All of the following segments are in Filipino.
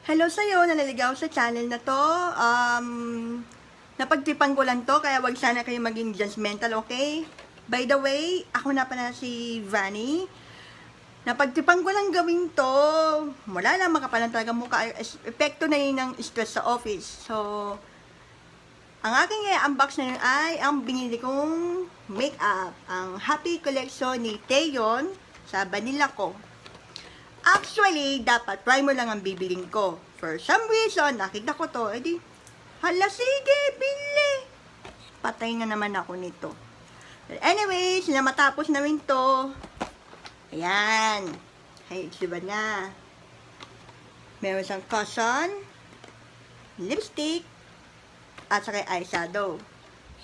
Hello sa'yo, naliligaw sa channel na to. Napagtipan ko lang to, kaya wag sana kayo maging judgmental, okay? By the way, ako na pala si Vanny. Napagtipan ko lang gawin to. Wala lang, makapalan talaga mukha. Epekto na yun ng stress sa office. So, ang aking i-unbox na yun ay ang binili kong makeup. Ang Happy Collection ni Taeyon sa Banilla ko. Actually, dapat primer lang ang bibiling ko. For some reason, nakita ko to, edi, hala sige, bili. Patay na naman ako nito. But anyways, na matapos namin to, ayan. Ay, diba na? Meron siyang cushion, lipstick, at saka eyeshadow.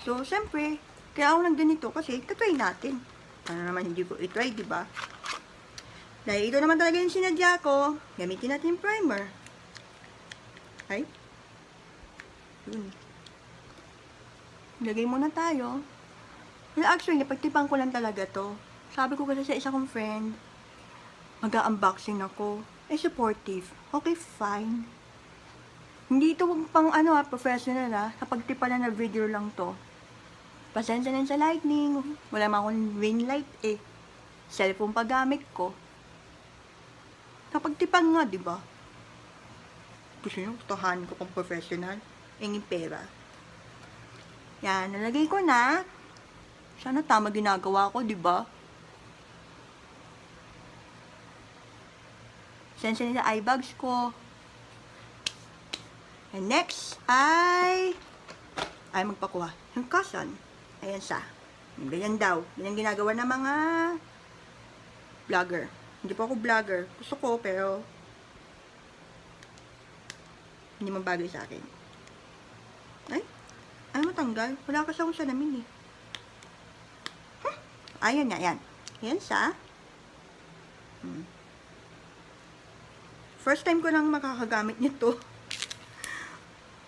So, syempre, kaya ako nang ganito kasi katry natin. Ano naman hindi ko itry, diba? Dahil ito naman talaga yung sinadya ko, gamitin natin yung primer. Ay. Yun. Lagay muna tayo. Well, actually, napagtipan ko lang talaga to. Sabi ko kasi sa isa kong friend, mag-unboxing ako. Supportive. Okay, fine. Hindi ito pang professional Napagtipan na video lang to. Pasensya na sa lightning. Wala man akong ring light Cellphone pa gamit ko. Napagtipan nga, di ba? Gusto nyo, totohanin ko pang professional. Ingin pera. Yan, nalagay ko na. Sana tama ginagawa ko, di ba? Sensya nila eye bags ko. And next ay magpakuha. Yung cushion. Ayan siya. Ganyan daw. Yan ang ginagawa ng mga vlogger. Hindi po ako vlogger. Gusto ko, pero hindi man bagay sa akin. Ay matanggal. Wala kasi akong salamin Ayun na, yan. Yan siya. First time ko lang makakagamit nito.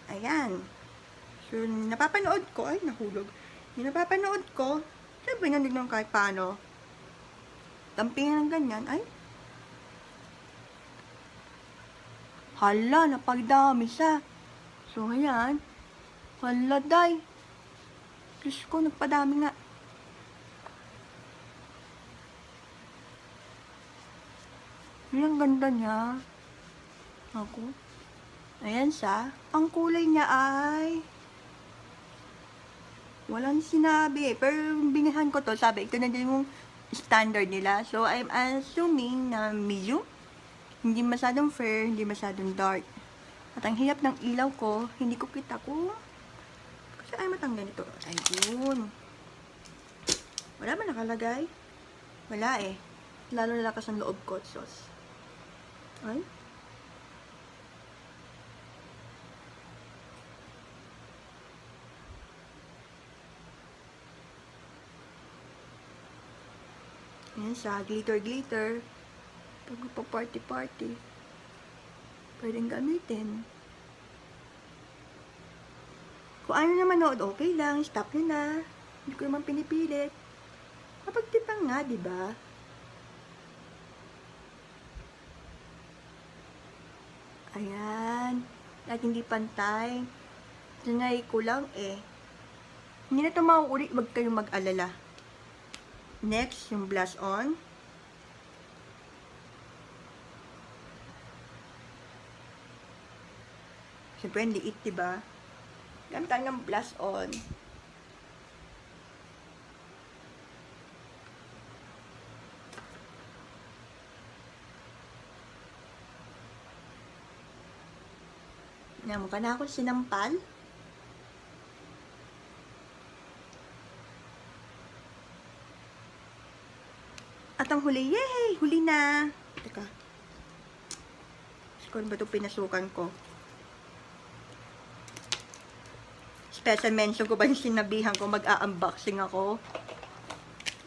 Ayan. So, napapanood ko. Ay, nahulog. Yung napapanood ko, sabi nga naglang kahit paano. Tampingan ng ganyan, ay. Hala, napagdami siya. So, ayan. Hala, day. Diyos ko, nagpadami nga. Yan, ang ganda niya. Ako. Ayan siya. Ang kulay niya ay walang sinabi. Pero binihan ko to, sabi, ito na din yung standard nila. So, I'm assuming na medium. Hindi masyadong fair, hindi masyadong dark. At ang hirap ng ilaw ko, hindi ko kita ko. Kasi ay matanggal ito. Ayun. Wala ba nakalagay? Wala Lalo nalakas ang loob ko. Sos. Ay. Ayan siya, glitter. Pag magpa-party-party, pwedeng gamitin. Kung ano na manood, okay lang, stop nyo na. Hindi ko naman pinipilit. Kapagtipan nga, diba? Ayan. At hindi pantay. Sanay ko lang Hindi na ito mauuli, wag kayong mag-alala. Next, yung blush on. Siyempre, ang liit, diba? Gamit tayo ng blush on. Mukha na ako sinampal. At ang huli, yay! Huli na! Teka. Kung ba ito pinasukan ko? Special mention ko ba yung sinabihan ko mag-a-unboxing ako?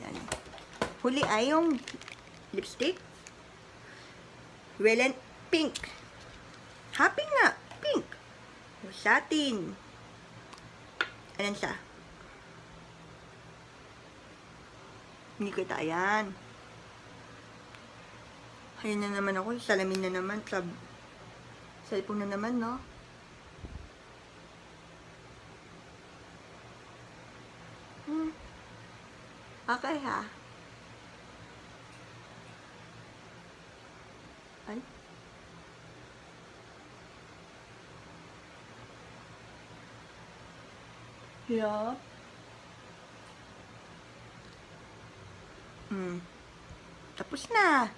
Yan. Huli ay yung lipstick. Well, pink. Happy nga! Pink. Satin. Ayan siya. Hindi kita, ayan. Ayun na naman ako, salamin na naman. Cellphone na naman, no? Okay, ha? Ay. Yup. Tapos na.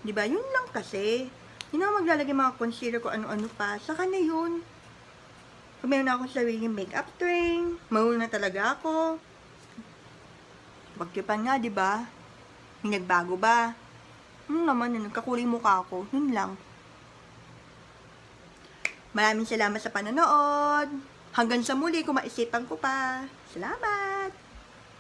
Diba? Yun lang kasi. Hindi na ako maglalagay mga concealer ko ano-ano pa. Saka na yun. Kung meron na akong sariling makeup tray, mauna na talaga ako. Pagkipan nga, diba? May nagbago ba? Naman, nagkakulay mukha ko. Yun lang. Maraming salamat sa panonood. Hanggang sa muli, kung maisipan ko pa. Salamat!